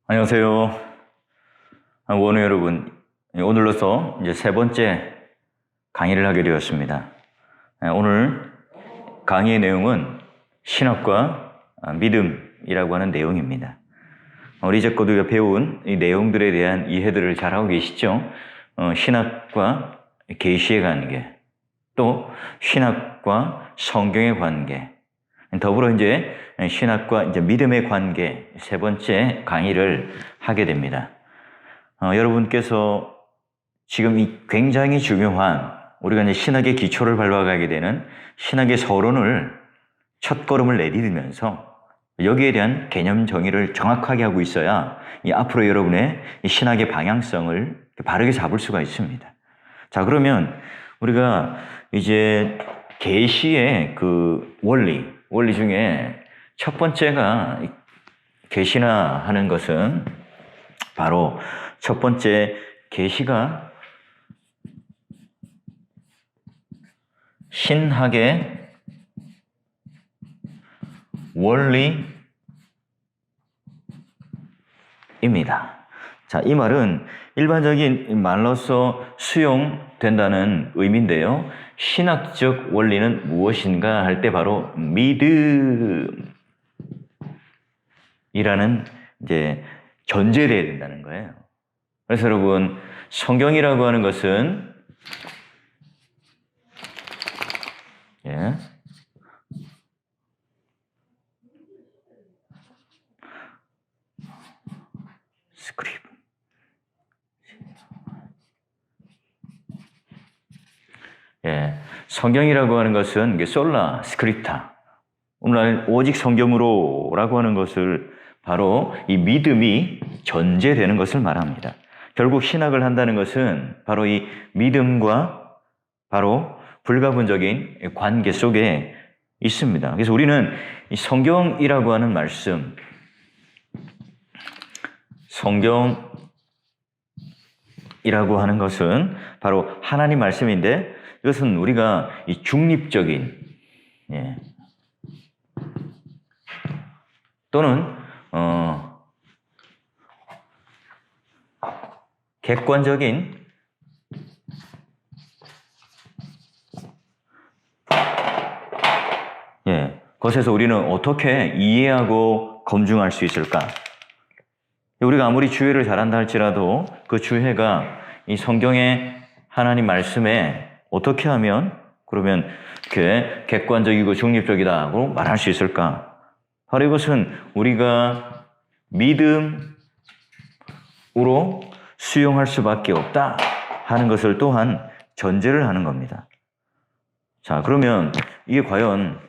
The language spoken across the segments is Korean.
안녕하세요. 원우 여러분. 오늘로서 이제 세 번째 강의를 하게 되었습니다. 오늘 강의의 내용은 신학과 믿음이라고 하는 내용입니다. 우리 이제껏 우리가 배운 이 내용들에 대한 이해들을 잘하고 계시죠? 신학과 계시의 관계, 또 신학과 성경의 관계, 더불어 이제 신학과 이제 믿음의 관계 세 번째 강의를 하게 됩니다. 여러분께서 지금 이 굉장히 중요한 우리가 이제 신학의 기초를 밟아가게 되는 신학의 서론을 첫 걸음을 내디디면서 여기에 대한 개념 정의를 정확하게 하고 있어야 이 앞으로 여러분의 이 신학의 방향성을 바르게 잡을 수가 있습니다. 자, 그러면 우리가 이제 계시의 그 원리 중에 첫 번째가 계시나 하는 것은 바로 첫 번째 계시가 신학의 원리입니다. 자, 이 말은 일반적인 말로서 수용된다는 의미인데요. 신학적 원리는 무엇인가 할 때 바로 믿음이라는 이제 전제되어야 된다는 거예요. 그래서 여러분, 성경이라고 하는 것은 성경이라고 하는 것은 이게 솔라 스크립타, 오늘날 오직 성경으로라고 하는 것을 바로 이 믿음이 전제되는 것을 말합니다. 결국 신학을 한다는 것은 바로 이 믿음과 바로 불가분적인 관계 속에 있습니다. 그래서 우리는 이 성경이라고 하는 말씀, 성경이라고 하는 것은 바로 하나님 말씀인데 이것은 우리가 이 중립적인 또는 객관적인 것에서 우리는 어떻게 이해하고 검증할 수 있을까? 우리가 아무리 주해를 잘한다 할지라도 그 주해가 이 성경의 하나님 말씀에 어떻게 하면 그러면 이렇게 객관적이고 중립적이다고 말할 수 있을까? 바로 이것은 우리가 믿음으로 수용할 수밖에 없다 하는 것을 또한 전제를 하는 겁니다. 자, 그러면 이게 과연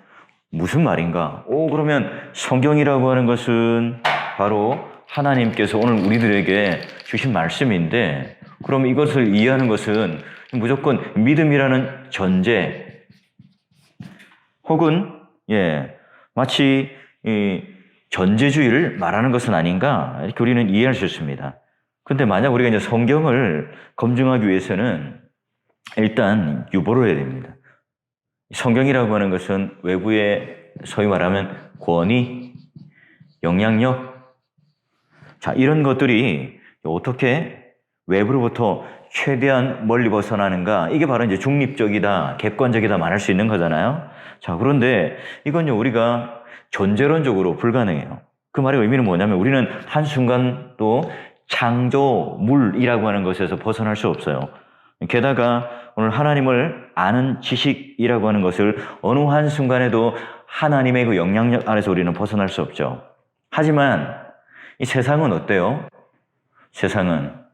무슨 말인가? 그러면 성경이라고 하는 것은 바로 하나님께서 오늘 우리들에게 주신 말씀인데 그럼 이것을 이해하는 것은 무조건 믿음이라는 전제 혹은 마치 전제주의를 말하는 것은 아닌가 이렇게 우리는 이해할 수 있습니다. 근데 만약 우리가 이제 성경을 검증하기 위해서는 일단 유보를 해야 됩니다. 성경이라고 하는 것은 외부의 소위 말하면 권위, 영향력, 자, 이런 것들이 어떻게 외부로부터 최대한 멀리 벗어나는가? 이게 바로 이제 중립적이다, 객관적이다 말할 수 있는 거잖아요. 자, 그런데 이건요, 우리가 전제론적으로 불가능해요. 그 말의 의미는 뭐냐면 우리는 한순간도 창조물이라고 하는 것에서 벗어날 수 없어요. 게다가 오늘 하나님을 아는 지식이라고 하는 것을 어느 한순간에도 하나님의 그 영향력 아래서 우리는 벗어날 수 없죠. 하지만 이 세상은 어때요? 세상은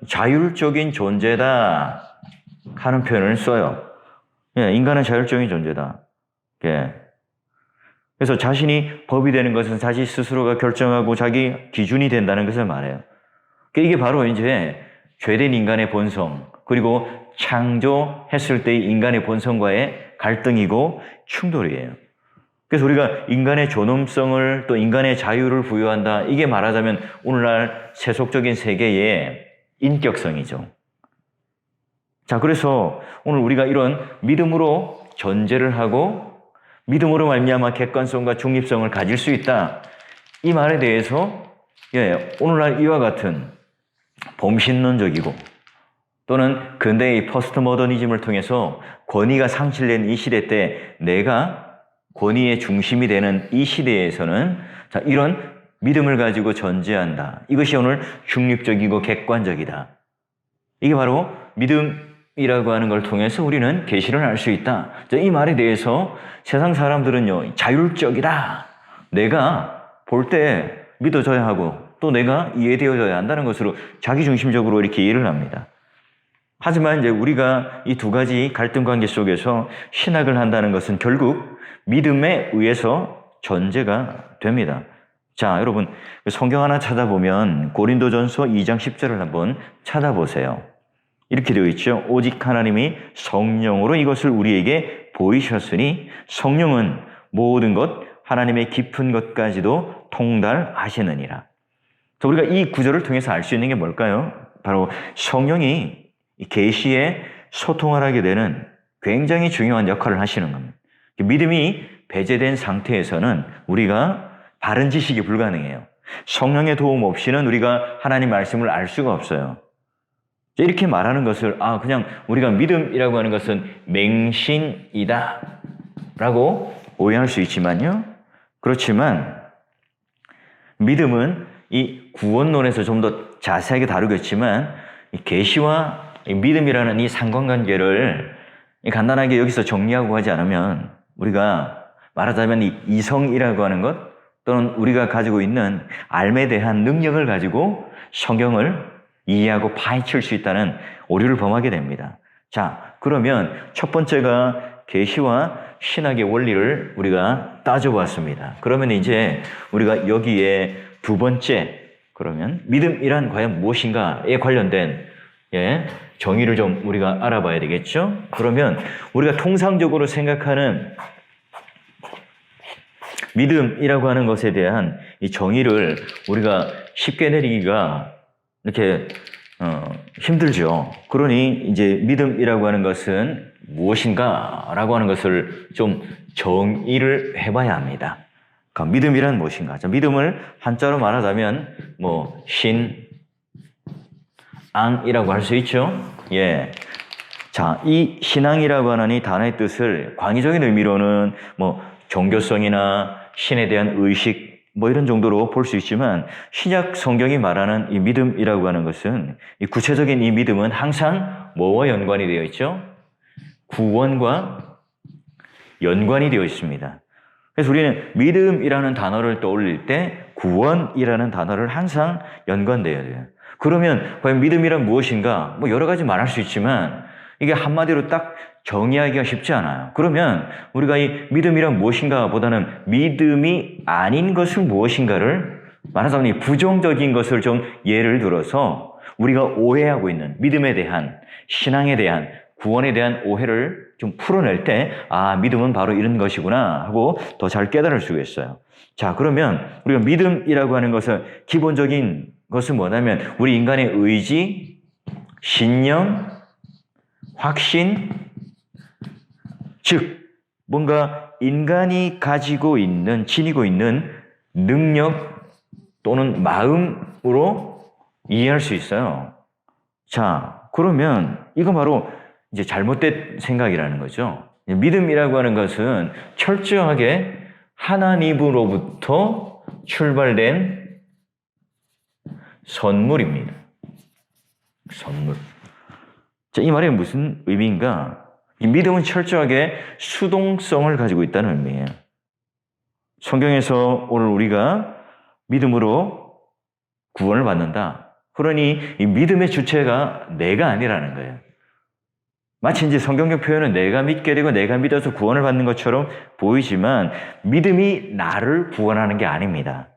자율적인 존재다 하는 표현을 써요. 인간은 자율적인 존재다. 그래서 자신이 법이 되는 것은 자기 스스로가 결정하고 자기 기준이 된다는 것을 말해요. 이게 바로 이제 죄된 인간의 본성, 그리고 창조했을 때의 인간의 본성과의 갈등이고 충돌이에요. 그래서 우리가 인간의 존엄성을 또 인간의 자유를 부여한다. 이게 말하자면 오늘날 세속적인 세계의 인격성이죠. 자, 그래서 오늘 우리가 이런 믿음으로 전제를 하고 믿음으로 말미암아 객관성과 중립성을 가질 수 있다. 이 말에 대해서 오늘날 이와 같은 범신론적이고 또는 근대의 포스트 모더니즘을 통해서 권위가 상실된 이 시대 때 내가 권위의 중심이 되는 이 시대에서는 이런 믿음을 가지고 전제한다. 이것이 오늘 중립적이고 객관적이다. 이게 바로 믿음이라고 하는 걸 통해서 우리는 계시를 알 수 있다. 이 말에 대해서 세상 사람들은요, 자율적이다. 내가 볼 때 믿어져야 하고 또 내가 이해되어져야 한다는 것으로 자기중심적으로 이렇게 이해를 합니다. 하지만 이제 우리가 이 두 가지 갈등 관계 속에서 신학을 한다는 것은 결국 믿음에 의해서 전제가 됩니다. 자, 여러분 성경 하나 찾아보면 고린도전서 2장 10절을 한번 찾아보세요. 이렇게 되어 있죠. 오직 하나님이 성령으로 이것을 우리에게 보이셨으니 성령은 모든 것 하나님의 깊은 것까지도 통달하시느니라. 우리가 이 구절을 통해서 알 수 있는 게 뭘까요? 바로 성령이 계시에 소통을 하게 되는 굉장히 중요한 역할을 하시는 겁니다. 믿음이 배제된 상태에서는 우리가 바른 지식이 불가능해요. 성령의 도움 없이는 우리가 하나님 말씀을 알 수가 없어요. 이렇게 말하는 것을 그냥 우리가 믿음이라고 하는 것은 맹신이다 라고 오해할 수 있지만요. 그렇지만 믿음은 이 구원론에서 좀 더 자세하게 다루겠지만 계시와 믿음이라는 이 상관관계를 간단하게 여기서 정리하고 하지 않으면 우리가 말하자면 이 이성이라고 하는 것 또는 우리가 가지고 있는 알에 대한 능력을 가지고 성경을 이해하고 파헤칠 수 있다는 오류를 범하게 됩니다. 자, 그러면 첫 번째가 계시와 신학의 원리를 우리가 따져보았습니다. 그러면 이제 우리가 여기에 두 번째, 그러면 믿음이란 과연 무엇인가에 관련된 정의를 좀 우리가 알아봐야 되겠죠? 그러면 우리가 통상적으로 생각하는 믿음이라고 하는 것에 대한 이 정의를 우리가 쉽게 내리기가 이렇게 힘들죠. 그러니 이제 믿음이라고 하는 것은 무엇인가라고 하는 것을 좀 정의를 해봐야 합니다. 그러니까 믿음이란 무엇인가? 자, 믿음을 한자로 말하자면 신앙이라고 할 수 있죠. 자, 이 신앙이라고 하는 이 단어의 뜻을 광의적인 의미로는 종교성이나 신에 대한 의식 이런 정도로 볼 수 있지만 신약 성경이 말하는 이 믿음이라고 하는 것은 이 구체적인 이 믿음은 항상 뭐와 연관이 되어 있죠? 구원과 연관이 되어 있습니다. 그래서 우리는 믿음이라는 단어를 떠올릴 때 구원이라는 단어를 항상 연관되어야 돼요. 그러면 과연 믿음이란 무엇인가? 여러 가지 말할 수 있지만 이게 한마디로 딱 정의하기가 쉽지 않아요. 그러면 우리가 이 믿음이란 무엇인가 보다는 믿음이 아닌 것은 무엇인가를 말하자면 이 부정적인 것을 좀 예를 들어서 우리가 오해하고 있는 믿음에 대한, 신앙에 대한, 구원에 대한 오해를 좀 풀어낼 때 믿음은 바로 이런 것이구나 하고 더 잘 깨달을 수가 있어요. 자, 그러면 우리가 믿음이라고 하는 것은 기본적인 것은 뭐냐면 우리 인간의 의지, 신념, 확신, 즉 뭔가 인간이 가지고 있는, 지니고 있는 능력 또는 마음으로 이해할 수 있어요. 자, 그러면 이건 바로 이제 잘못된 생각이라는 거죠. 믿음이라고 하는 것은 철저하게 하나님으로부터 출발된 선물입니다. 선물. 자, 이 말이 무슨 의미인가? 이 믿음은 철저하게 수동성을 가지고 있다는 의미예요. 성경에서 오늘 우리가 믿음으로 구원을 받는다. 그러니 이 믿음의 주체가 내가 아니라는 거예요. 마치 이제 성경적 표현은 내가 믿게 되고 내가 믿어서 구원을 받는 것처럼 보이지만 믿음이 나를 구원하는 게 아닙니다.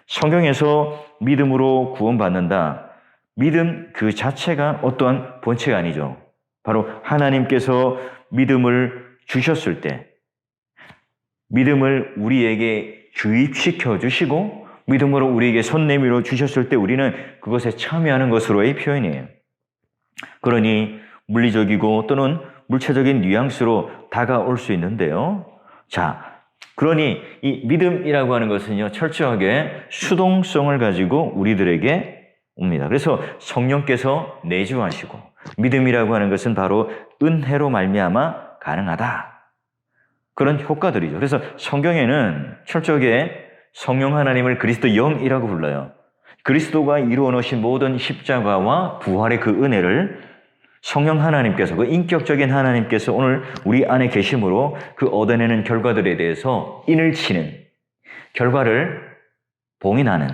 성경에서 믿음으로 구원받는다. 믿음 그 자체가 어떠한 본체가 아니죠. 바로 하나님께서 믿음을 주셨을 때 믿음을 우리에게 주입시켜 주시고 믿음으로 우리에게 손 내밀어 주셨을 때 우리는 그것에 참여하는 것으로의 표현이에요. 그러니 물리적이고 또는 물체적인 뉘앙스로 다가올 수 있는데요. 자, 그러니 이 믿음이라고 하는 것은요, 철저하게 수동성을 가지고 우리들에게 옵니다. 그래서 성령께서 내주하시고, 믿음이라고 하는 것은 바로 은혜로 말미암아 가능하다. 그런 효과들이죠. 그래서 성경에는 철저하게 성령 하나님을 그리스도 영이라고 불러요. 그리스도가 이루어 놓으신 모든 십자가와 부활의 그 은혜를 성령 하나님께서, 그 인격적인 하나님께서 오늘 우리 안에 계심으로 그 얻어내는 결과들에 대해서 인을 치는, 결과를 봉인하는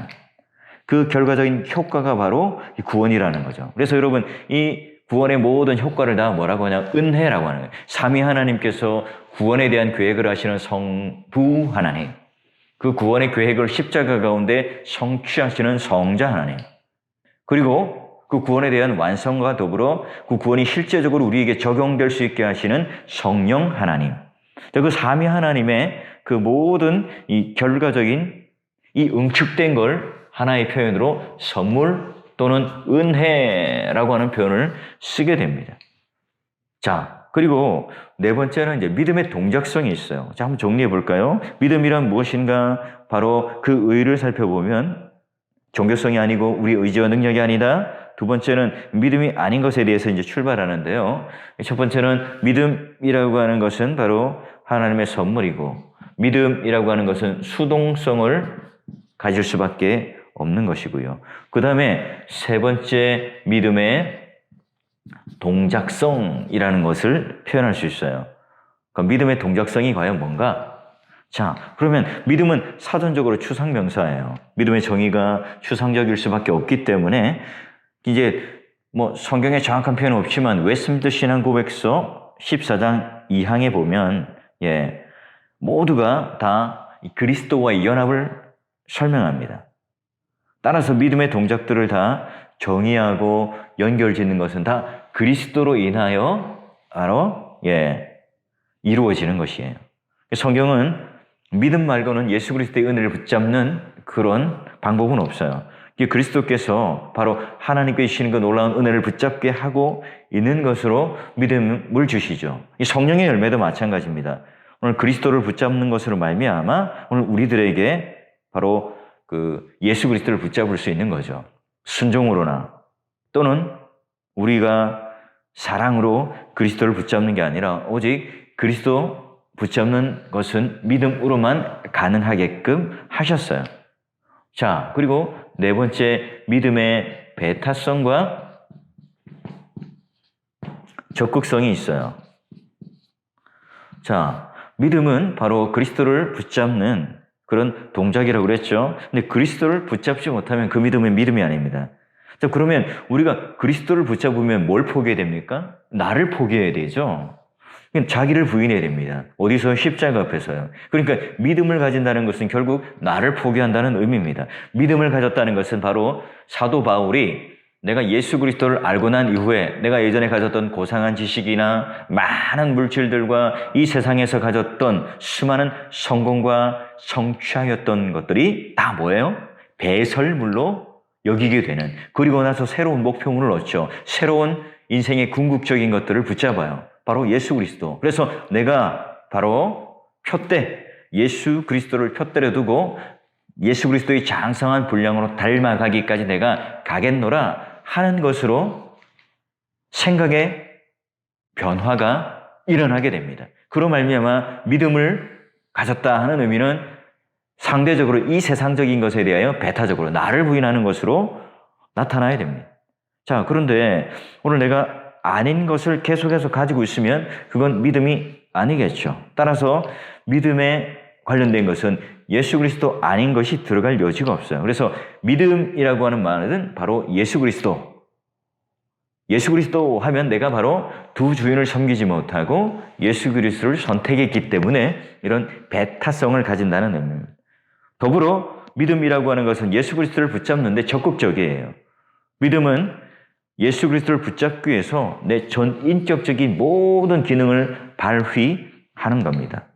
그 결과적인 효과가 바로 구원이라는 거죠. 그래서 여러분, 이 구원의 모든 효과를 다 뭐라고 하냐? 은혜라고 하는 거예요. 삼위 하나님께서 구원에 대한 계획을 하시는 성부 하나님, 그 구원의 계획을 십자가 가운데 성취하시는 성자 하나님, 그리고 그 구원에 대한 완성과 더불어 그 구원이 실제적으로 우리에게 적용될 수 있게 하시는 성령 하나님, 그 삼위 하나님의 그 모든 이 결과적인 이 응축된 걸 하나의 표현으로 선물 또는 은혜라고 하는 표현을 쓰게 됩니다. 자, 그리고 네 번째는 이제 믿음의 동작성이 있어요. 자, 한번 정리해 볼까요? 믿음이란 무엇인가? 바로 그 의를 살펴보면 종교성이 아니고 우리 의지와 능력이 아니다. 두 번째는 믿음이 아닌 것에 대해서 이제 출발하는데요. 첫 번째는 믿음이라고 하는 것은 바로 하나님의 선물이고, 믿음이라고 하는 것은 수동성을 가질 수밖에 없는 것이고요. 그 다음에 세 번째, 믿음의 동작성이라는 것을 표현할 수 있어요. 그럼 믿음의 동작성이 과연 뭔가? 자, 그러면 믿음은 사전적으로 추상명사예요. 믿음의 정의가 추상적일 수밖에 없기 때문에 이제 뭐 성경에 정확한 표현은 없지만 웨스민스터 신앙고백서 14장 2항에 보면 모두가 다 그리스도와의 연합을 설명합니다. 따라서 믿음의 동작들을 다 정의하고 연결짓는 것은 다 그리스도로 인하여 바로 이루어지는 것이에요. 성경은 믿음 말고는 예수 그리스도의 은혜를 붙잡는 그런 방법은 없어요. 그리스도께서 바로 하나님께 주시는 그 놀라운 은혜를 붙잡게 하고 있는 것으로 믿음을 주시죠. 이 성령의 열매도 마찬가지입니다. 오늘 그리스도를 붙잡는 것으로 말미암아 오늘 우리들에게 바로 그 예수 그리스도를 붙잡을 수 있는 거죠. 순종으로나 또는 우리가 사랑으로 그리스도를 붙잡는 게 아니라 오직 그리스도 붙잡는 것은 믿음으로만 가능하게끔 하셨어요. 자, 그리고 네 번째, 믿음의 배타성과 적극성이 있어요. 자, 믿음은 바로 그리스도를 붙잡는 그런 동작이라고 그랬죠. 근데 그리스도를 붙잡지 못하면 그 믿음은 믿음이 아닙니다. 자, 그러면 우리가 그리스도를 붙잡으면 뭘 포기해야 됩니까? 나를 포기해야 되죠. 자기를 부인해야 됩니다. 어디서? 십자가 앞에서요. 그러니까 믿음을 가진다는 것은 결국 나를 포기한다는 의미입니다. 믿음을 가졌다는 것은 바로 사도 바울이 내가 예수 그리스도를 알고 난 이후에 내가 예전에 가졌던 고상한 지식이나 많은 물질들과 이 세상에서 가졌던 수많은 성공과 성취하였던 것들이 다 뭐예요? 배설물로 여기게 되는, 그리고 나서 새로운 목표물을 얻죠. 새로운 인생의 궁극적인 것들을 붙잡아요. 바로 예수 그리스도. 그래서 내가 바로 표대, 예수 그리스도를 표대로 두고 예수 그리스도의 장성한 분량으로 닮아가기까지 내가 가겠노라 하는 것으로 생각의 변화가 일어나게 됩니다. 그로 말미암아 믿음을 가졌다 하는 의미는 상대적으로 이 세상적인 것에 대하여 배타적으로 나를 부인하는 것으로 나타나야 됩니다. 자, 그런데 오늘 내가 아닌 것을 계속해서 가지고 있으면 그건 믿음이 아니겠죠. 따라서 믿음에 관련된 것은 예수 그리스도 아닌 것이 들어갈 여지가 없어요. 그래서 믿음이라고 하는 말은 바로 예수 그리스도. 예수 그리스도 하면 내가 바로 두 주인을 섬기지 못하고 예수 그리스도를 선택했기 때문에 이런 배타성을 가진다는 의미입니다. 더불어 믿음이라고 하는 것은 예수 그리스도를 붙잡는데 적극적이에요. 믿음은 예수 그리스도를 붙잡기 위해서 내 전 인격적인 모든 기능을 발휘하는 겁니다.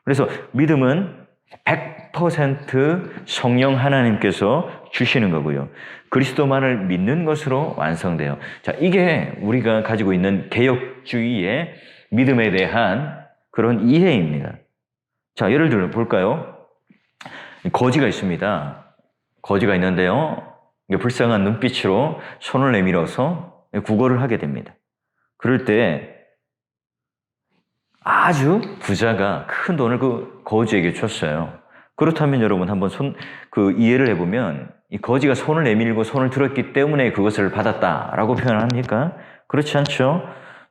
그래서 믿음은 100% 성령 하나님께서 주시는 거고요. 그리스도만을 믿는 것으로 완성돼요. 자, 이게 우리가 가지고 있는 개혁주의의 믿음에 대한 그런 이해입니다. 자, 예를 들어 볼까요? 거지가 있습니다. 거지가 있는데요. 불쌍한 눈빛으로 손을 내밀어서 구걸을 하게 됩니다. 그럴 때 아주 부자가 큰 돈을 그 거지에게 줬어요. 그렇다면 여러분 한번 이해를 해보면 이 거지가 손을 내밀고 손을 들었기 때문에 그것을 받았다라고 표현합니까? 그렇지 않죠?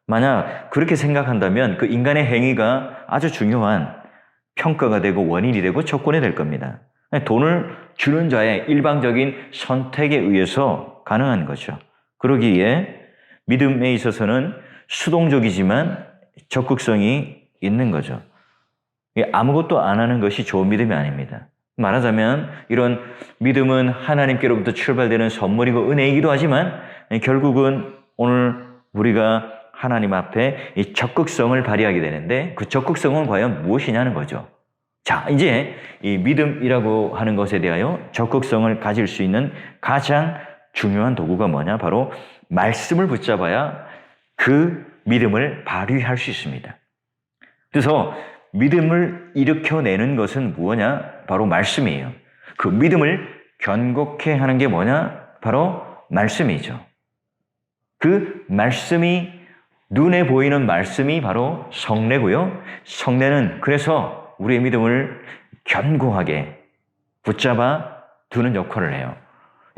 만약 그렇게 생각한다면 그 인간의 행위가 아주 중요한 평가가 되고 원인이 되고 조건이 될 겁니다. 돈을 주는 자의 일방적인 선택에 의해서 가능한 거죠. 그러기에 믿음에 있어서는 수동적이지만 적극성이 있는 거죠. 아무것도 안 하는 것이 좋은 믿음이 아닙니다. 말하자면 이런 믿음은 하나님께로부터 출발되는 선물이고 은혜이기도 하지만 결국은 오늘 우리가 하나님 앞에 이 적극성을 발휘하게 되는데 그 적극성은 과연 무엇이냐는 거죠. 자, 이제 이 믿음이라고 하는 것에 대하여 적극성을 가질 수 있는 가장 중요한 도구가 뭐냐? 바로 말씀을 붙잡아야 그 믿음을 발휘할 수 있습니다. 그래서 믿음을 일으켜내는 것은 뭐냐? 바로 말씀이에요. 그 믿음을 견고케 하는 게 뭐냐? 바로 말씀이죠. 그 말씀이 눈에 보이는 말씀이 바로 성례고요. 성례는 그래서 우리의 믿음을 견고하게 붙잡아 두는 역할을 해요.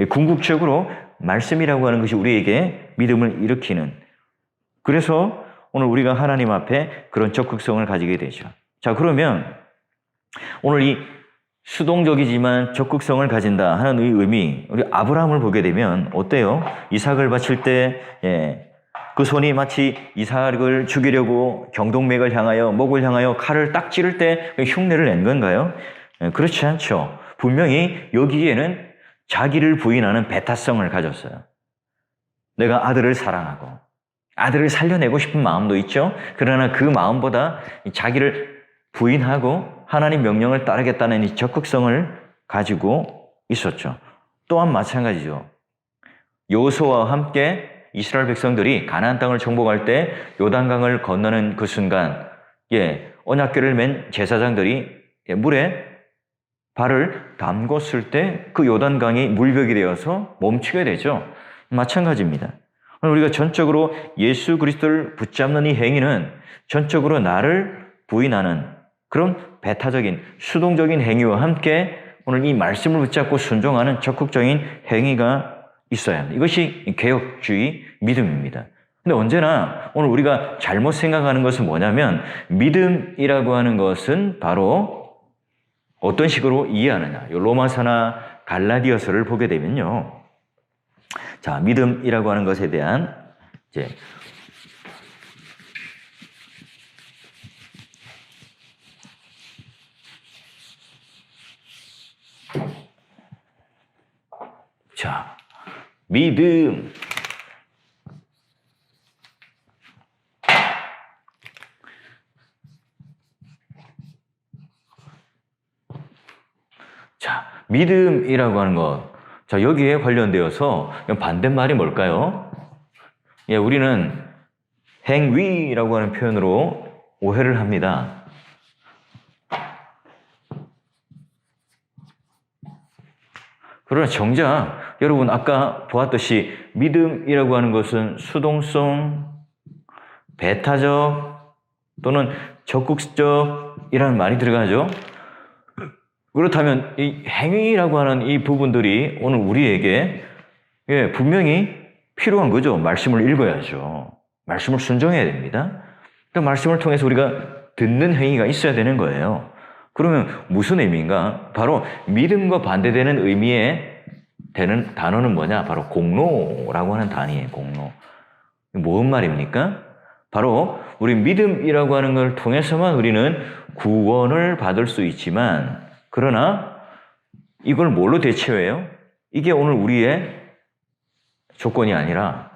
궁극적으로 말씀이라고 하는 것이 우리에게 믿음을 일으키는, 그래서 오늘 우리가 하나님 앞에 그런 적극성을 가지게 되죠. 자, 그러면 오늘 이 수동적이지만 적극성을 가진다 하는 의미, 우리 아브라함을 보게 되면 어때요? 이삭을 바칠 때 그 손이 마치 이삭을 죽이려고 경동맥을 향하여, 목을 향하여 칼을 딱 찌를 때 흉내를 낸 건가요? 그렇지 않죠. 분명히 여기에는 자기를 부인하는 배타성을 가졌어요. 내가 아들을 사랑하고 아들을 살려내고 싶은 마음도 있죠. 그러나 그 마음보다 자기를 부인하고 하나님 명령을 따르겠다는 이 적극성을 가지고 있었죠. 또한 마찬가지죠. 여호수아와 함께 이스라엘 백성들이 가나안 땅을 정복할 때 요단강을 건너는 그 순간, 언약궤를 맨 제사장들이 물에 발을 담궜을 때 그 요단강이 물벽이 되어서 멈추게 되죠. 마찬가지입니다. 우리가 전적으로 예수 그리스도를 붙잡는 이 행위는 전적으로 나를 부인하는 그런 배타적인 수동적인 행위와 함께 오늘 이 말씀을 붙잡고 순종하는 적극적인 행위가 있어야 합니다. 이것이 개혁주의 믿음입니다. 근데 언제나 오늘 우리가 잘못 생각하는 것은 뭐냐면 믿음이라고 하는 것은 바로 어떤 식으로 이해하느냐. 로마서나 갈라디아서를 보게 되면요. 자, 믿음이라고 하는 것에 대한 믿음. 자, 믿음이라고 하는 것. 자, 여기에 관련되어서 반대말이 뭘까요? 우리는 행위라고 하는 표현으로 오해를 합니다. 그러나 정작 여러분 아까 보았듯이 믿음이라고 하는 것은 수동성, 배타적 또는 적극적이라는 말이 들어가죠. 그렇다면 이 행위라고 하는 이 부분들이 오늘 우리에게 분명히 필요한 거죠. 말씀을 읽어야죠. 말씀을 순종해야 됩니다. 그 말씀을 통해서 우리가 듣는 행위가 있어야 되는 거예요. 그러면 무슨 의미인가? 바로 믿음과 반대되는 의미의 되는 단어는 뭐냐? 바로 공로라고 하는 단위예요. 공로. 무슨 말입니까? 바로 우리 믿음이라고 하는 걸 통해서만 우리는 구원을 받을 수 있지만, 그러나 이걸 뭘로 대체해요? 이게 오늘 우리의 조건이 아니라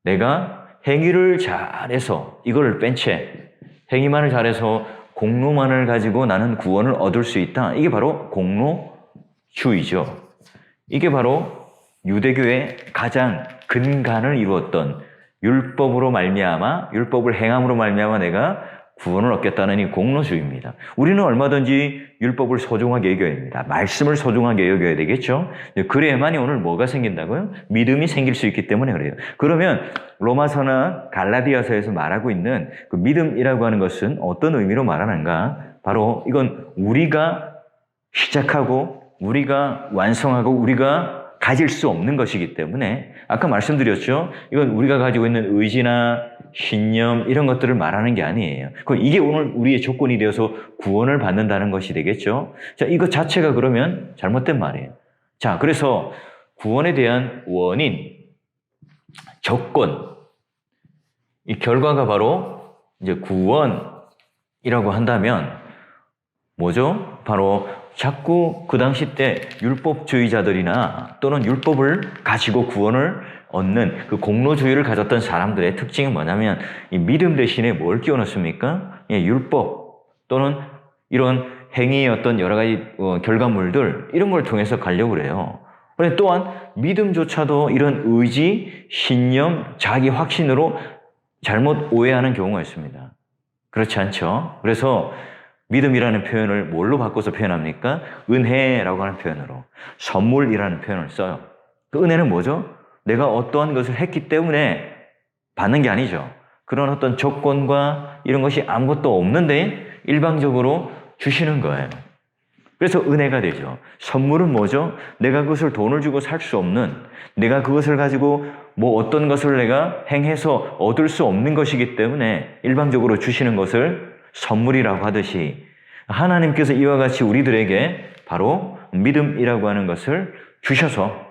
내가 행위를 잘해서 이걸 뺀 채 행위만을 잘해서 공로만을 가지고 나는 구원을 얻을 수 있다. 이게 바로 공로주의죠. 이게 바로 유대교의 가장 근간을 이루었던 율법으로 말미암아, 율법을 행함으로 말미암아 내가 구원을 얻겠다는 이 공로주의입니다. 우리는 얼마든지 율법을 소중하게 여겨야 됩니다. 말씀을 소중하게 여겨야 되겠죠. 그래야만이 오늘 뭐가 생긴다고요? 믿음이 생길 수 있기 때문에 그래요. 그러면 로마서나 갈라디아서에서 말하고 있는 그 믿음이라고 하는 것은 어떤 의미로 말하는가? 바로 이건 우리가 시작하고 우리가 완성하고 우리가 가질 수 없는 것이기 때문에 아까 말씀드렸죠. 이건 우리가 가지고 있는 의지나 신념 이런 것들을 말하는 게 아니에요. 이게 오늘 우리의 조건이 되어서 구원을 받는다는 것이 되겠죠. 자, 이것 자체가 그러면 잘못된 말이에요. 자, 그래서 구원에 대한 원인, 조건, 이 결과가 바로 이제 구원이라고 한다면 뭐죠? 바로 자꾸 그 당시 때 율법주의자들이나 또는 율법을 가지고 구원을 얻는 그 공로주의를 가졌던 사람들의 특징이 뭐냐면 이 믿음 대신에 뭘 끼워넣습니까? 율법 또는 이런 행위의 어떤 여러 가지 결과물들 이런 걸 통해서 가려고 그래요. 그런데 또한 믿음조차도 이런 의지, 신념, 자기 확신으로 잘못 오해하는 경우가 있습니다. 그렇지 않죠? 그래서 믿음이라는 표현을 뭘로 바꿔서 표현합니까? 은혜라고 하는 표현으로 선물이라는 표현을 써요. 그 은혜는 뭐죠? 내가 어떠한 것을 했기 때문에 받는 게 아니죠. 그런 어떤 조건과 이런 것이 아무것도 없는데 일방적으로 주시는 거예요. 그래서 은혜가 되죠. 선물은 뭐죠? 내가 그것을 돈을 주고 살 수 없는, 내가 그것을 가지고 뭐 어떤 것을 내가 행해서 얻을 수 없는 것이기 때문에 일방적으로 주시는 것을 선물이라고 하듯이 하나님께서 이와 같이 우리들에게 바로 믿음이라고 하는 것을 주셔서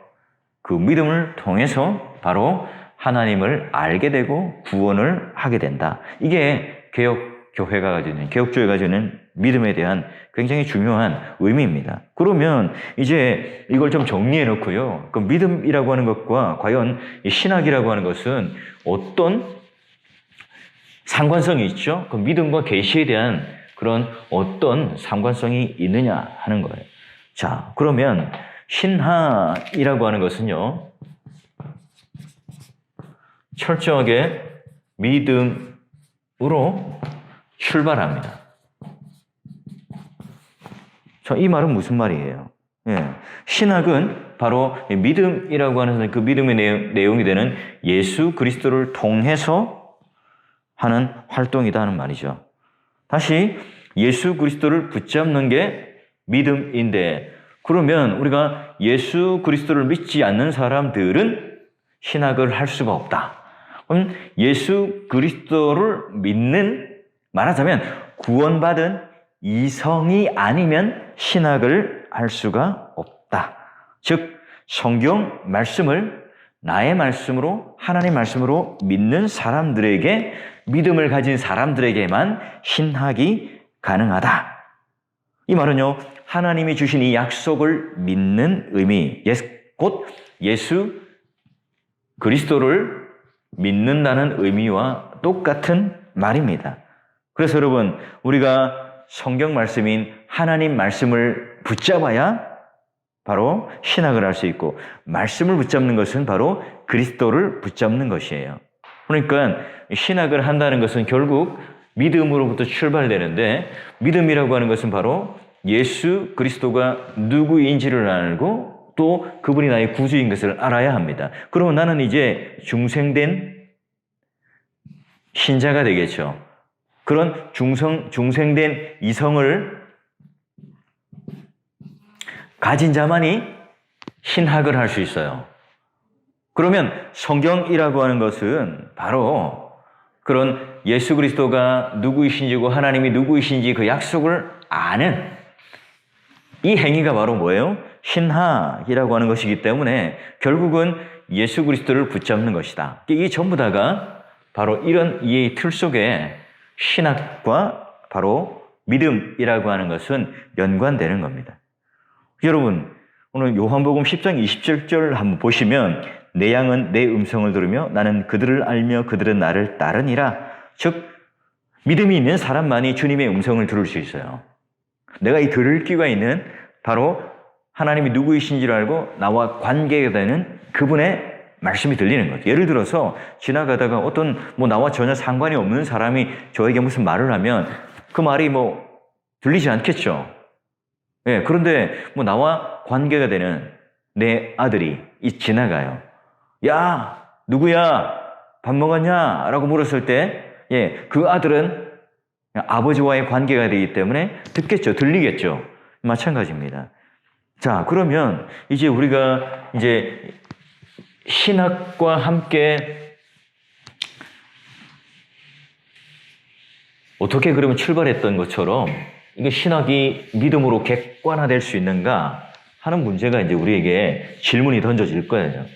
그 믿음을 통해서 바로 하나님을 알게 되고 구원을 하게 된다. 이게 개혁교회가 가지고 있는, 개혁주의가 가지고 있는 믿음에 대한 굉장히 중요한 의미입니다. 그러면 이제 이걸 좀 정리해 놓고요. 그 믿음이라고 하는 것과 과연 이 신학이라고 하는 것은 어떤 상관성이 있죠? 그 믿음과 계시에 대한 그런 어떤 상관성이 있느냐 하는 거예요. 자, 그러면 신학이라고 하는 것은요, 철저하게 믿음으로 출발합니다. 자, 이 말은 무슨 말이에요? 신학은 바로 믿음이라고 하는 그 믿음의 내용이 되는 예수 그리스도를 통해서 하는 활동이다 하는 말이죠. 다시 예수 그리스도를 붙잡는 게 믿음인데 그러면 우리가 예수 그리스도를 믿지 않는 사람들은 신학을 할 수가 없다. 그럼 예수 그리스도를 믿는, 말하자면 구원받은 이성이 아니면 신학을 할 수가 없다. 즉 성경 말씀을 나의 말씀으로, 하나님 말씀으로 믿는 사람들에게, 믿음을 가진 사람들에게만 신학이 가능하다. 이 말은요, 하나님이 주신 이 약속을 믿는 의미, 곧 예수 그리스도를 믿는다는 의미와 똑같은 말입니다. 그래서 여러분, 우리가 성경 말씀인 하나님 말씀을 붙잡아야 바로 신학을 할 수 있고, 말씀을 붙잡는 것은 바로 그리스도를 붙잡는 것이에요. 그러니까 신학을 한다는 것은 결국 믿음으로부터 출발되는데, 믿음이라고 하는 것은 바로 예수 그리스도가 누구인지를 알고 또 그분이 나의 구주인 것을 알아야 합니다. 그러면 나는 이제 중생된 신자가 되겠죠. 그런 중생된 이성을 가진 자만이 신학을 할 수 있어요. 그러면 성경이라고 하는 것은 바로 그런 예수 그리스도가 누구이신지고 하나님이 누구이신지 그 약속을 아는 이 행위가 바로 뭐예요? 신학이라고 하는 것이기 때문에 결국은 예수 그리스도를 붙잡는 것이다. 이게 전부 다가 바로 이런 이해의 틀 속에 신학과 바로 믿음이라고 하는 것은 연관되는 겁니다. 여러분, 오늘 요한복음 10장 27절 한번 보시면 내 양은 내 음성을 들으며 나는 그들을 알며 그들은 나를 따르니라. 즉 믿음이 있는 사람만이 주님의 음성을 들을 수 있어요. 내가 이 들을 귀가 있는 바로 하나님이 누구이신지를 알고 나와 관계가 되는 그분의 말씀이 들리는 거죠. 예를 들어서 지나가다가 어떤 나와 전혀 상관이 없는 사람이 저에게 무슨 말을 하면 그 말이 들리지 않겠죠. 예, 그런데 나와 관계가 되는 내 아들이 지나가요. 야, 누구야? 밥 먹었냐? 라고 물었을 때, 예, 그 아들은 아버지와의 관계가 되기 때문에 듣겠죠. 들리겠죠. 마찬가지입니다. 자, 그러면 이제 우리가 신학과 함께 어떻게 그러면 출발했던 것처럼 이게 신학이 믿음으로 객관화될 수 있는가 하는 문제가 이제 우리에게 질문이 던져질 거예요.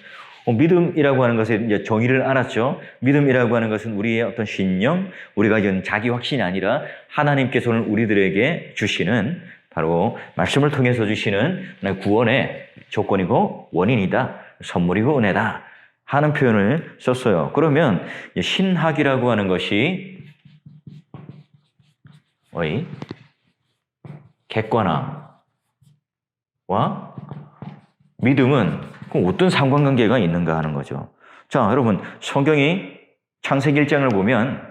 믿음이라고 하는 것의 이제 정의를 알았죠. 믿음이라고 하는 것은 우리의 어떤 신념, 우리가 이런 자기 확신이 아니라 하나님께서는 우리들에게 주시는 바로 말씀을 통해서 주시는 구원의 조건이고 원인이다. 선물이고 은혜다. 하는 표현을 썼어요. 그러면 신학이라고 하는 것이 객관화와 믿음은 그럼 어떤 상관관계가 있는가 하는 거죠. 자, 여러분, 성경이 창세기 1장을 보면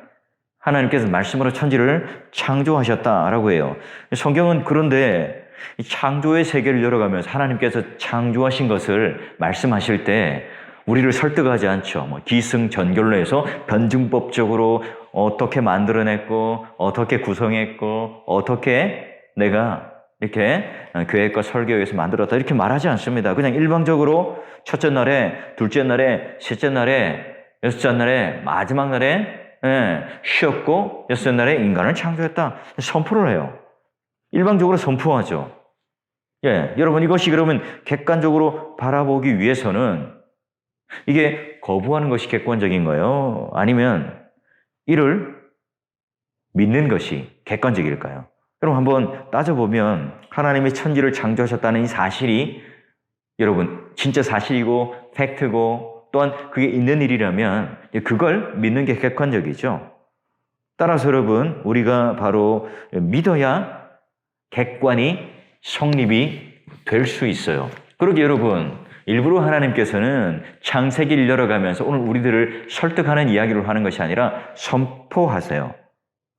하나님께서 말씀으로 천지를 창조하셨다라고 해요. 성경은 그런데 창조의 세계를 열어가면서 하나님께서 창조하신 것을 말씀하실 때 우리를 설득하지 않죠. 기승전결로 해서 변증법적으로 어떻게 만들어냈고 어떻게 구성했고 어떻게 내가 이렇게 계획과 설계에서 만들었다 이렇게 말하지 않습니다. 그냥 일방적으로 첫째 날에, 둘째 날에, 셋째 날에, 여섯째 날에, 마지막 날에 쉬었고 여섯째 날에 인간을 창조했다. 선포를 해요. 일방적으로 선포하죠. 예, 여러분 이것이 그러면 객관적으로 바라보기 위해서는 이게 거부하는 것이 객관적인 거예요? 아니면 이를 믿는 것이 객관적일까요? 여러분 한번 따져보면 하나님이 천지를 창조하셨다는 이 사실이 여러분 진짜 사실이고 팩트고 또한 그게 있는 일이라면 그걸 믿는 게 객관적이죠. 따라서 여러분 우리가 바로 믿어야 객관이 성립이 될 수 있어요. 그러게 여러분 일부러 하나님께서는 창세기를 열어가면서 오늘 우리들을 설득하는 이야기를 하는 것이 아니라 선포하세요.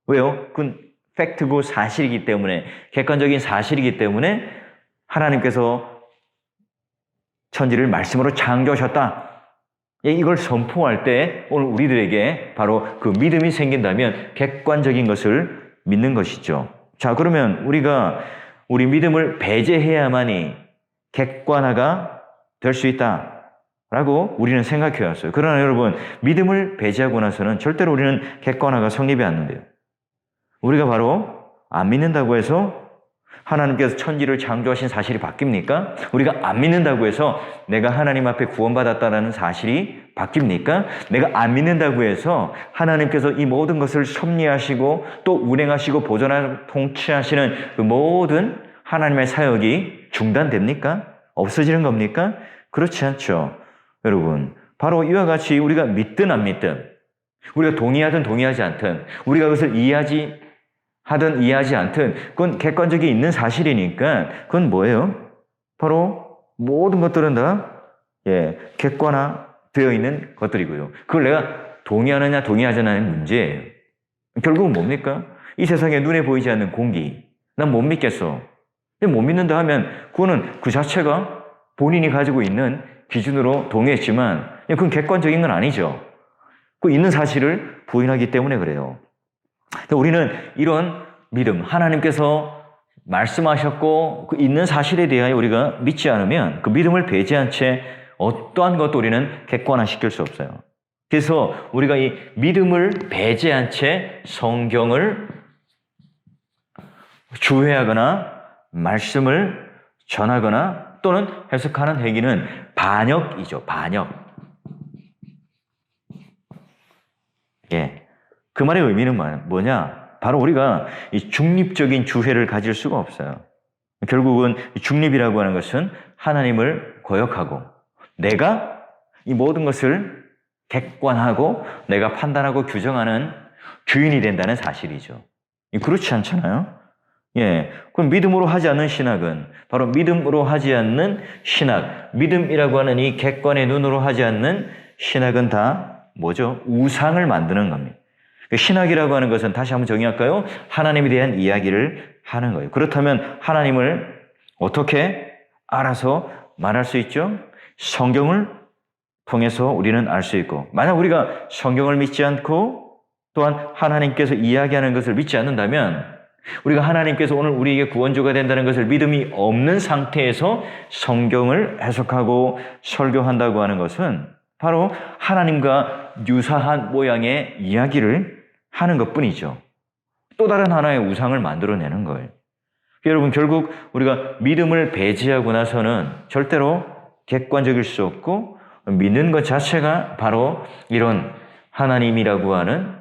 왜요? 그건 팩트고 사실이기 때문에 객관적인 사실이기 때문에 하나님께서 천지를 말씀으로 창조하셨다. 이걸 선포할 때 오늘 우리들에게 바로 그 믿음이 생긴다면 객관적인 것을 믿는 것이죠. 자, 그러면 우리가 우리 믿음을 배제해야만이 객관화가 될 수 있다라고 우리는 생각해 왔어요. 그러나 여러분 믿음을 배제하고 나서는 절대로 우리는 객관화가 성립이 안 된대요. 우리가 바로 안 믿는다고 해서 하나님께서 천지를 창조하신 사실이 바뀝니까? 우리가 안 믿는다고 해서 내가 하나님 앞에 구원받았다는 사실이 바뀝니까? 내가 안 믿는다고 해서 하나님께서 이 모든 것을 섭리하시고 또 운행하시고 보존하고 통치하시는 그 모든 하나님의 사역이 중단됩니까? 없어지는 겁니까? 그렇지 않죠. 여러분, 바로 이와 같이 우리가 믿든 안 믿든 우리가 동의하든 동의하지 않든 우리가 그것을 이해하든 이해하지 않든 그건 객관적이 있는 사실이니까 그건 뭐예요? 바로 모든 것들은 다 객관화되어 있는 것들이고요. 그걸 내가 동의하느냐 동의하지 않느냐는 문제예요. 결국은 뭡니까? 이 세상에 눈에 보이지 않는 공기 난 못 믿겠어. 못 믿는다 하면 그거는 그 자체가 본인이 가지고 있는 기준으로 동의했지만 그건 객관적인 건 아니죠. 그 있는 사실을 부인하기 때문에 그래요. 우리는 이런 믿음, 하나님께서 말씀하셨고 그 있는 사실에 대하여 우리가 믿지 않으면 그 믿음을 배제한 채 어떠한 것도 우리는 객관화시킬 수 없어요. 그래서 우리가 이 믿음을 배제한 채 성경을 주회하거나 말씀을 전하거나 또는 해석하는 행위는 반역이죠. 반역. 그 말의 의미는 뭐냐? 바로 우리가 이 중립적인 주회를 가질 수가 없어요. 결국은 중립이라고 하는 것은 하나님을 거역하고 내가 이 모든 것을 객관하고 내가 판단하고 규정하는 주인이 된다는 사실이죠. 그렇지 않잖아요? 예, 그럼 믿음으로 하지 않는 신학은 바로 믿음으로 하지 않는 신학, 믿음이라고 하는 이 객관의 눈으로 하지 않는 신학은 다 뭐죠? 우상을 만드는 겁니다. 신학이라고 하는 것은 다시 한번 정의할까요? 하나님에 대한 이야기를 하는 거예요. 그렇다면 하나님을 어떻게 알아서 말할 수 있죠? 성경을 통해서 우리는 알 수 있고, 만약 우리가 성경을 믿지 않고 또한 하나님께서 이야기하는 것을 믿지 않는다면 우리가 하나님께서 오늘 우리에게 구원주가 된다는 것을 믿음이 없는 상태에서 성경을 해석하고 설교한다고 하는 것은 바로 하나님과 유사한 모양의 이야기를 하는 것뿐이죠. 또 다른 하나의 우상을 만들어내는 거예요. 여러분, 결국 우리가 믿음을 배제하고 나서는 절대로 객관적일 수 없고 믿는 것 자체가 바로 이런 하나님이라고 하는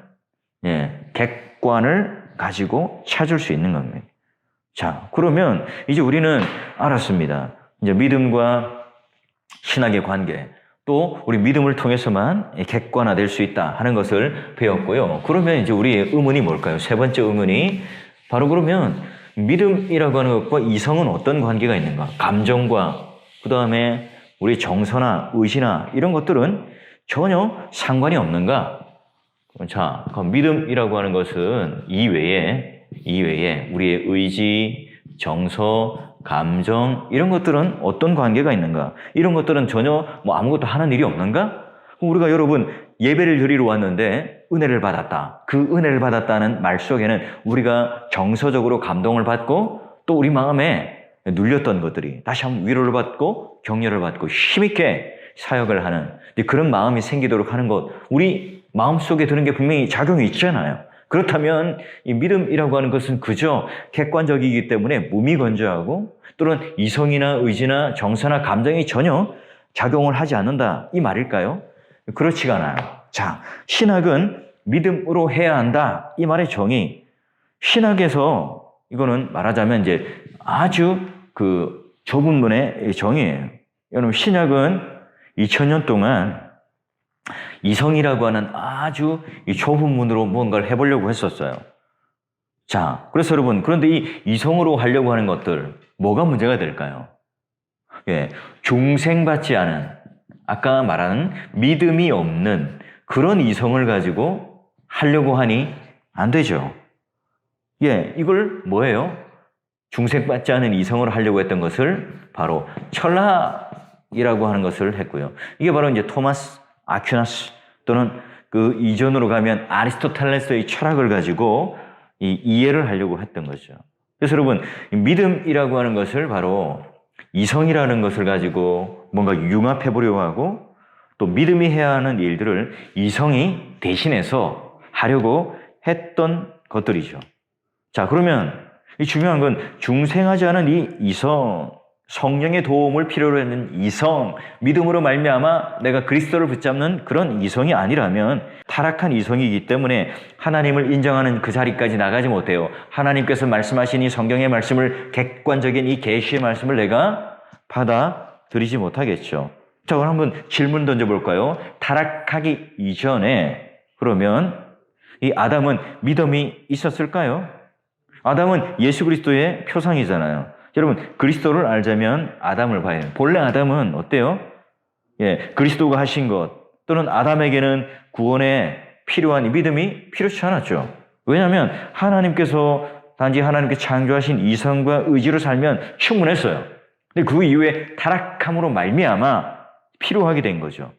객관을 가지고 찾을 수 있는 겁니다. 자, 그러면 이제 우리는 알았습니다. 이제 믿음과 신학의 관계, 또 우리 믿음을 통해서만 객관화될 수 있다 하는 것을 배웠고요. 그러면 이제 우리의 의문이 뭘까요? 세 번째 의문이 바로 그러면 믿음이라고 하는 것과 이성은 어떤 관계가 있는가? 감정과 그 다음에 우리 정서나 의지나 이런 것들은 전혀 상관이 없는가? 자, 그럼 믿음이라고 하는 것은 이외에 우리의 의지, 정서, 감정 이런 것들은 어떤 관계가 있는가? 이런 것들은 전혀 아무것도 하는 일이 없는가? 그럼 우리가 여러분 예배를 드리러 왔는데 은혜를 받았다. 그 은혜를 받았다는 말 속에는 우리가 정서적으로 감동을 받고 또 우리 마음에 눌렸던 것들이 다시 한번 위로를 받고 격려를 받고 힘있게 사역을 하는 그런 마음이 생기도록 하는 것, 우리 마음속에 드는 게 분명히 작용이 있잖아요. 그렇다면 이 믿음이라고 하는 것은 그저 객관적이기 때문에 무미건조하고 또는 이성이나 의지나 정서나 감정이 전혀 작용을 하지 않는다 이 말일까요? 그렇지가 않아요. 자, 신학은 믿음으로 해야 한다 이 말의 정의, 신학에서 이거는 말하자면 이제 아주 그 좁은 문의 정의예요. 여러분, 신학은 2000년 동안 이성이라고 하는 아주 좁은 문으로 무언가를 해보려고 했었어요. 자, 그래서 여러분, 그런데 이 이성으로 하려고 하는 것들, 뭐가 문제가 될까요? 중생받지 않은, 아까 말하는 믿음이 없는 그런 이성을 가지고 하려고 하니 안 되죠. 이걸 뭐예요? 중생받지 않은 이성으로 하려고 했던 것을 바로 철학이라고 하는 것을 했고요. 이게 바로 이제 토마스 아퀴나스 또는 그 이전으로 가면 아리스토텔레스의 철학을 가지고 이해를 하려고 했던 거죠. 그래서 여러분, 믿음이라고 하는 것을 바로 이성이라는 것을 가지고 뭔가 융합해 보려고 하고 또 믿음이 해야 하는 일들을 이성이 대신해서 하려고 했던 것들이죠. 자, 그러면 이 중요한 건 중생하지 않은 이 이성, 성령의 도움을 필요로 했는 이성, 믿음으로 말미암아 내가 그리스도를 붙잡는 그런 이성이 아니라면 타락한 이성이기 때문에 하나님을 인정하는 그 자리까지 나가지 못해요. 하나님께서 말씀하신 이 성경의 말씀을, 객관적인 이 계시의 말씀을 내가 받아들이지 못하겠죠. 자, 그럼 한번 질문 던져볼까요? 타락하기 이전에 그러면 이 아담은 믿음이 있었을까요? 아담은 예수 그리스도의 표상이잖아요. 여러분, 그리스도를 알자면 아담을 봐야 해요. 본래 아담은 어때요? 그리스도가 하신 것 또는 아담에게는 구원에 필요한 믿음이 필요치 않았죠. 왜냐하면 하나님께서 단지 하나님께 창조하신 이성과 의지로 살면 충분했어요. 근데 그 이후에 타락함으로 말미암아 필요하게 된 거죠.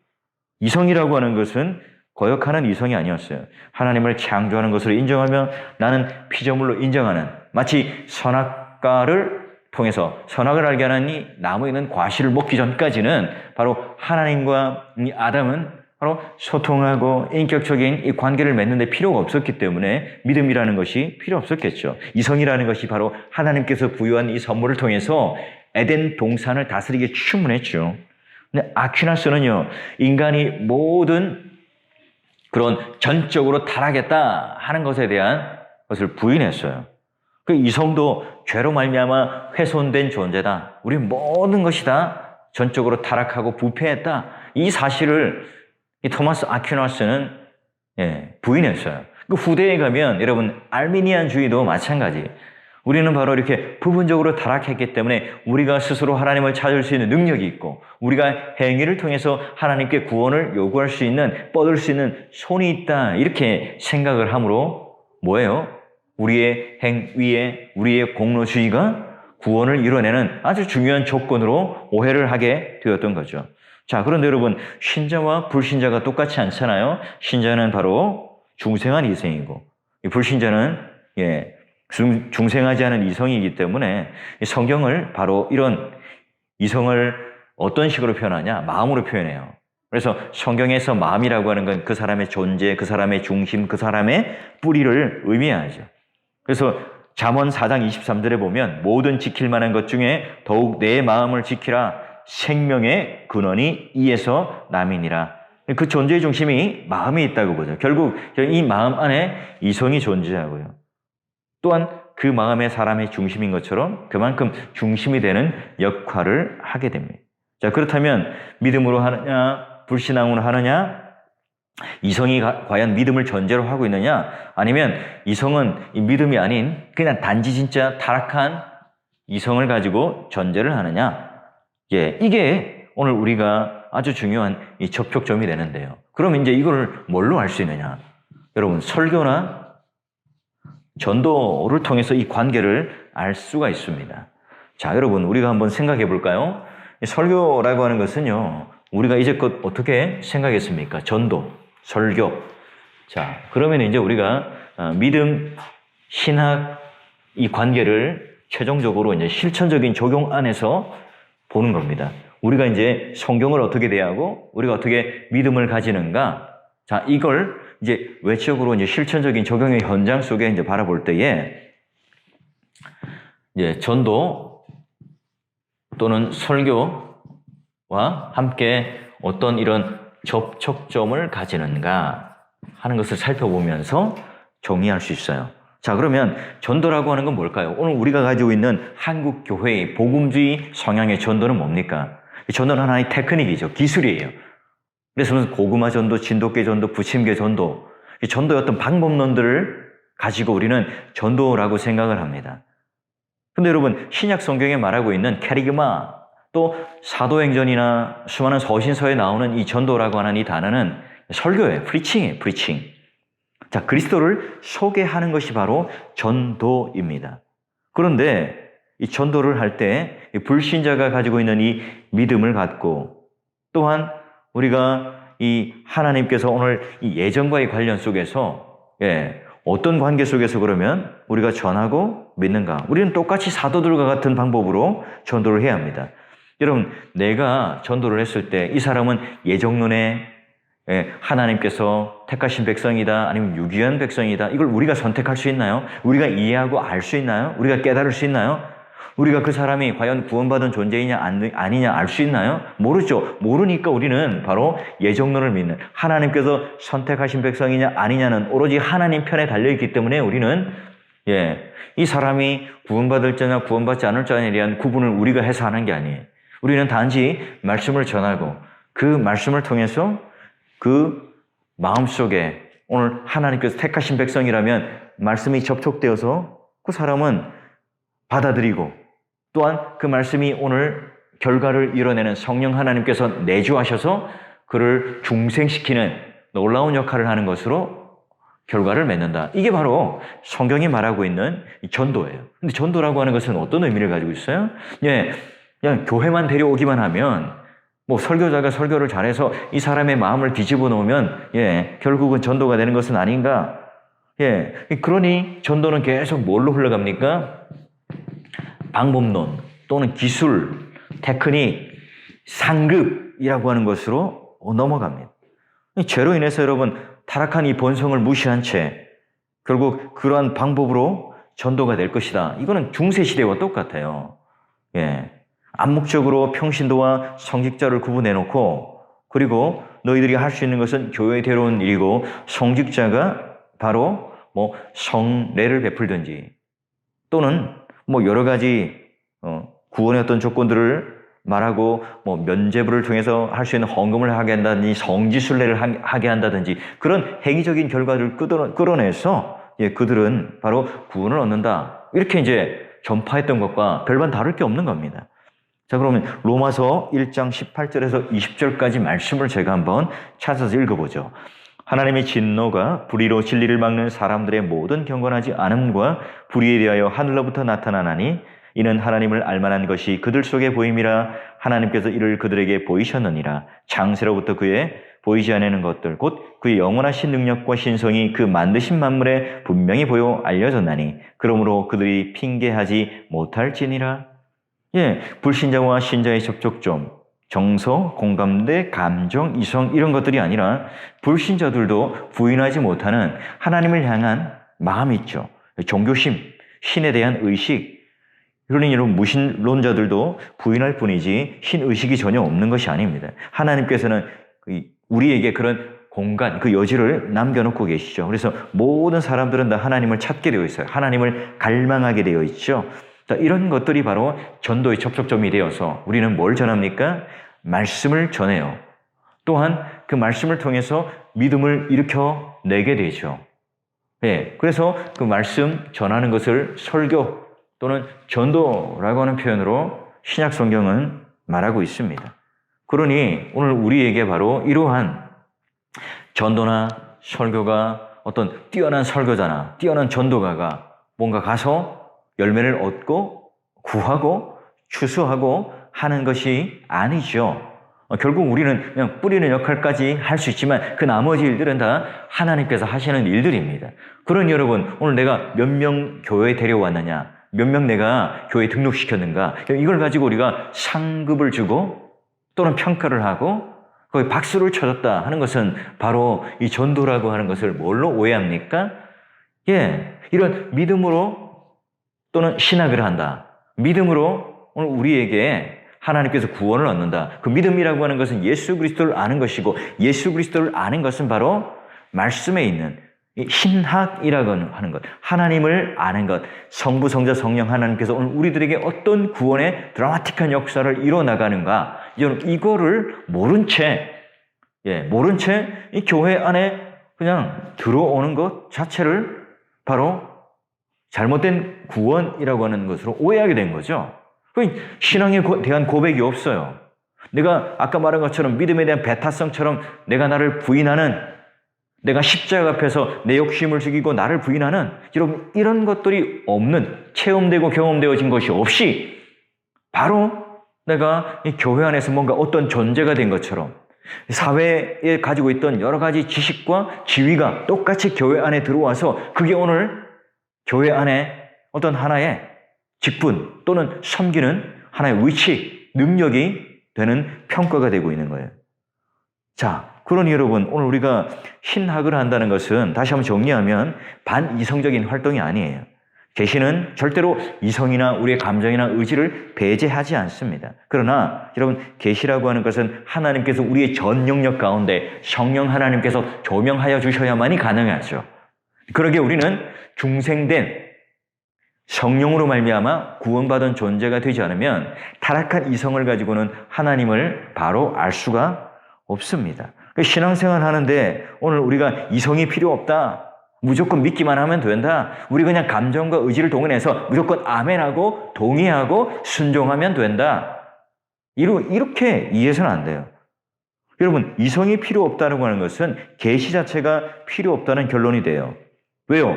이성이라고 하는 것은 거역하는 이성이 아니었어요. 하나님을 창조하는 것으로 인정하며 나는 피조물로 인정하는, 마치 선악과를 통해서 선악을 알게 하는 이 나무에 있는 과실을 먹기 전까지는 바로 하나님과 이 아담은 바로 소통하고 인격적인 이 관계를 맺는 데 필요가 없었기 때문에 믿음이라는 것이 필요 없었겠죠. 이성이라는 것이 바로 하나님께서 부여한 이 선물을 통해서 에덴 동산을 다스리기에 충분했죠. 근데 아퀴나스는요, 인간이 모든 그런 전적으로 타락했다 하는 것에 대한 것을 부인했어요. 그 이성도 죄로 말미암아 훼손된 존재다. 우리 모든 것이 다 전적으로 타락하고 부패했다. 이 사실을 이 토마스 아퀴나스는 부인했어요. 그 후대에 가면 여러분, 알미니안주의도 마찬가지. 우리는 바로 이렇게 부분적으로 타락했기 때문에 우리가 스스로 하나님을 찾을 수 있는 능력이 있고 우리가 행위를 통해서 하나님께 구원을 요구할 수 있는, 뻗을 수 있는 손이 있다, 이렇게 생각을 함으로 뭐예요? 우리의 행위에 우리의 공로주의가 구원을 이뤄내는 아주 중요한 조건으로 오해를 하게 되었던 거죠. 자, 그런데 여러분, 신자와 불신자가 똑같지 않잖아요. 신자는 바로 중생한 이성이고 불신자는 중생하지 않은 이성이기 때문에 성경을 바로 이런 이성을 어떤 식으로 표현하냐? 마음으로 표현해요. 그래서 성경에서 마음이라고 하는 건 그 사람의 존재, 그 사람의 중심, 그 사람의 뿌리를 의미하죠. 그래서 잠언 4장 23절에 보면 모든 지킬 만한 것 중에 더욱 내 마음을 지키라. 생명의 근원이 이에서 남이니라. 그 존재의 중심이 마음에 있다고 보죠. 결국 이 마음 안에 이성이 존재하고요. 또한 그 마음의 사람의 중심인 것처럼 그만큼 중심이 되는 역할을 하게 됩니다. 자, 그렇다면 믿음으로 하느냐, 불신앙으로 하느냐, 이성이 과연 믿음을 전제로 하고 있느냐, 아니면 이성은 믿음이 아닌 그냥 단지 진짜 타락한 이성을 가지고 전제를 하느냐, 이게 오늘 우리가 아주 중요한 이 접촉점이 되는데요. 그럼 이제 이걸 뭘로 알 수 있느냐? 여러분, 설교나 전도를 통해서 이 관계를 알 수가 있습니다. 자, 여러분, 우리가 한번 생각해 볼까요? 설교라고 하는 것은요, 우리가 이제껏 어떻게 생각했습니까? 전도, 설교. 자, 그러면 이제 우리가 믿음, 신학 이 관계를 최종적으로 이제 실천적인 적용 안에서 보는 겁니다. 우리가 이제 성경을 어떻게 대하고 우리가 어떻게 믿음을 가지는가? 자, 이걸 이제 외적으로 이제 실천적인 적용의 현장 속에 이제 바라볼 때에 이제 전도 또는 설교와 함께 어떤 이런 접촉점을 가지는가 하는 것을 살펴보면서 정리할 수 있어요. 자, 그러면 전도라고 하는 건 뭘까요? 오늘 우리가 가지고 있는 한국 교회의 복음주의 성향의 전도는 뭡니까? 전도는 하나의 테크닉이죠. 기술이에요. 그래서 무슨 고구마 전도, 진돗개 전도, 부침개 전도, 이 전도의 어떤 방법론들을 가지고 우리는 전도라고 생각을 합니다. 근데 여러분, 신약 성경에 말하고 있는 캐리그마, 또 사도행전이나 수많은 서신서에 나오는 이 전도라고 하는 이 단어는 설교예요. 프리칭이에요. 프리칭. 자, 그리스도를 소개하는 것이 바로 전도입니다. 그런데 이 전도를 할 때 불신자가 가지고 있는 이 믿음을 갖고 또한 우리가 이 하나님께서 오늘 이 예정과의 관련 속에서 어떤 관계 속에서 그러면 우리가 전하고 믿는가? 우리는 똑같이 사도들과 같은 방법으로 전도를 해야 합니다. 여러분, 내가 전도를 했을 때 이 사람은 예정론에 하나님께서 택하신 백성이다, 아니면 유기한 백성이다, 이걸 우리가 선택할 수 있나요? 우리가 이해하고 알 수 있나요? 우리가 깨달을 수 있나요? 우리가 그 사람이 과연 구원받은 존재이냐 아니냐 알 수 있나요? 모르죠. 모르니까 우리는 바로 예정론을 믿는, 하나님께서 선택하신 백성이냐 아니냐는 오로지 하나님 편에 달려있기 때문에 우리는 이 사람이 구원받을 자냐 구원받지 않을 자냐에 대한 구분을 우리가 해서 하는 게 아니에요. 우리는 단지 말씀을 전하고 그 말씀을 통해서 그 마음속에 오늘 하나님께서 택하신 백성이라면 말씀이 접촉되어서 그 사람은 받아들이고 또한 그 말씀이 오늘 결과를 이뤄내는 성령 하나님께서 내주하셔서 그를 중생시키는 놀라운 역할을 하는 것으로 결과를 맺는다. 이게 바로 성경이 말하고 있는 전도예요. 근데 전도라고 하는 것은 어떤 의미를 가지고 있어요? 그냥 교회만 데려오기만 하면 설교자가 설교를 잘해서 이 사람의 마음을 뒤집어 놓으면 결국은 전도가 되는 것은 아닌가? 그러니 전도는 계속 뭘로 흘러갑니까? 방법론 또는 기술, 테크닉, 상급이라고 하는 것으로 넘어갑니다. 죄로 인해서 여러분 타락한 이 본성을 무시한 채 결국 그러한 방법으로 전도가 될 것이다. 이거는 중세시대와 똑같아요. 암묵적으로 평신도와 성직자를 구분해놓고 그리고 너희들이 할 수 있는 것은 교회에 데려온 일이고 성직자가 바로 성례를 베풀든지 또는 여러 가지 구원의 어떤 조건들을 말하고 면죄부를 통해서 할 수 있는 헌금을 하게 한다든지 성지순례를 하게 한다든지 그런 행위적인 결과를 끌어내서 그들은 바로 구원을 얻는다. 이렇게 이제 전파했던 것과 별반 다를 게 없는 겁니다. 자, 그러면 로마서 1장 18절에서 20절까지 말씀을 제가 한번 찾아서 읽어보죠. 하나님의 진노가 불의로 진리를 막는 사람들의 모든 경건하지 않음과 불의에 대하여 하늘로부터 나타나나니 이는 하나님을 알만한 것이 그들 속에 보임이라 하나님께서 이를 그들에게 보이셨느니라. 창세로부터 그의 보이지 않는 것들 곧 그의 영원하신 능력과 신성이 그 만드신 만물에 분명히 보여 알려졌나니 그러므로 그들이 핑계하지 못할지니라. 불신자와 신자의 접촉점, 정서, 공감대, 감정, 이성 이런 것들이 아니라 불신자들도 부인하지 못하는 하나님을 향한 마음이 있죠. 종교심, 신에 대한 의식. 그러니 여러분 무신론자들도 부인할 뿐이지 신의식이 전혀 없는 것이 아닙니다. 하나님께서는 우리에게 그런 공간, 그 여지를 남겨놓고 계시죠. 그래서 모든 사람들은 다 하나님을 찾게 되어 있어요. 하나님을 갈망하게 되어 있죠. 이런 것들이 바로 전도의 접촉점이 되어서 우리는 뭘 전합니까? 말씀을 전해요. 또한 그 말씀을 통해서 믿음을 일으켜내게 되죠. 그래서 그 말씀 전하는 것을 설교 또는 전도라고 하는 표현으로 신약 성경은 말하고 있습니다. 그러니 오늘 우리에게 바로 이러한 전도나 설교가 어떤 뛰어난 설교자나 뛰어난 전도가가 뭔가 가서 열매를 얻고 구하고 추수하고 하는 것이 아니죠. 결국 우리는 그냥 뿌리는 역할까지 할 수 있지만 그 나머지 일들은 다 하나님께서 하시는 일들입니다. 그러니 여러분 오늘 내가 몇 명 교회에 데려왔느냐, 몇 명 내가 교회에 등록시켰는가, 이걸 가지고 우리가 상급을 주고 또는 평가를 하고 거기 박수를 쳐줬다 하는 것은 바로 이 전도라고 하는 것을 뭘로 오해합니까? 이런 믿음으로 또는 신학을 한다. 믿음으로 오늘 우리에게 하나님께서 구원을 얻는다. 그 믿음이라고 하는 것은 예수 그리스도를 아는 것이고 예수 그리스도를 아는 것은 바로 말씀에 있는 신학이라고 하는 것, 하나님을 아는 것, 성부, 성자, 성령 하나님께서 오늘 우리들에게 어떤 구원의 드라마틱한 역사를 이뤄나가는가, 이거를 모른 채 이 교회 안에 그냥 들어오는 것 자체를 바로 잘못된 구원이라고 하는 것으로 오해하게 된 거죠. 신앙에 대한 고백이 없어요. 내가 아까 말한 것처럼 믿음에 대한 배타성처럼 내가 나를 부인하는, 내가 십자가 앞에서 내 욕심을 죽이고 나를 부인하는, 여러분 이런 것들이 없는, 체험되고 경험되어진 것이 없이 바로 내가 이 교회 안에서 뭔가 어떤 존재가 된 것처럼 사회에 가지고 있던 여러 가지 지식과 지위가 똑같이 교회 안에 들어와서 그게 오늘 교회 안에 어떤 하나의 직분 또는 섬기는 하나의 위치, 능력이 되는 평가가 되고 있는 거예요. 자, 그러니 여러분 오늘 우리가 신학을 한다는 것은 다시 한번 정리하면 반이성적인 활동이 아니에요. 계시는 절대로 이성이나 우리의 감정이나 의지를 배제하지 않습니다. 그러나 여러분 계시라고 하는 것은 하나님께서 우리의 전 영역 가운데 성령 하나님께서 조명하여 주셔야만이 가능하죠. 그러기에 우리는 중생된 성령으로 말미암아 구원받은 존재가 되지 않으면 타락한 이성을 가지고는 하나님을 바로 알 수가 없습니다. 신앙생활 하는데 오늘 우리가 이성이 필요 없다, 무조건 믿기만 하면 된다, 우리 그냥 감정과 의지를 동원해서 무조건 아멘하고 동의하고 순종하면 된다, 이렇게 이해해서는 안 돼요. 여러분 이성이 필요 없다고 하는 것은 계시 자체가 필요 없다는 결론이 돼요. 왜요?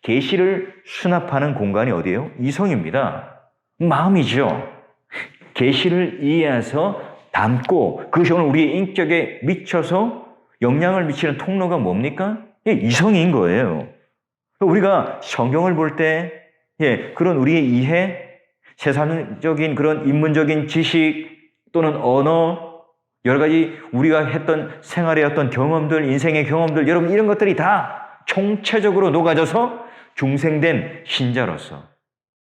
계시를 수납하는 공간이 어디예요? 이성입니다. 마음이죠. 계시를 이해해서 담고 그것이 오늘 우리의 인격에 미쳐서 영향을 미치는 통로가 뭡니까? 이성인 거예요. 우리가 성경을 볼 때 그런 우리의 이해, 세상적인 그런 인문적인 지식 또는 언어, 여러 가지 우리가 했던 생활의 어떤 경험들, 인생의 경험들, 여러분 이런 것들이 다 총체적으로 녹아져서 중생된 신자로서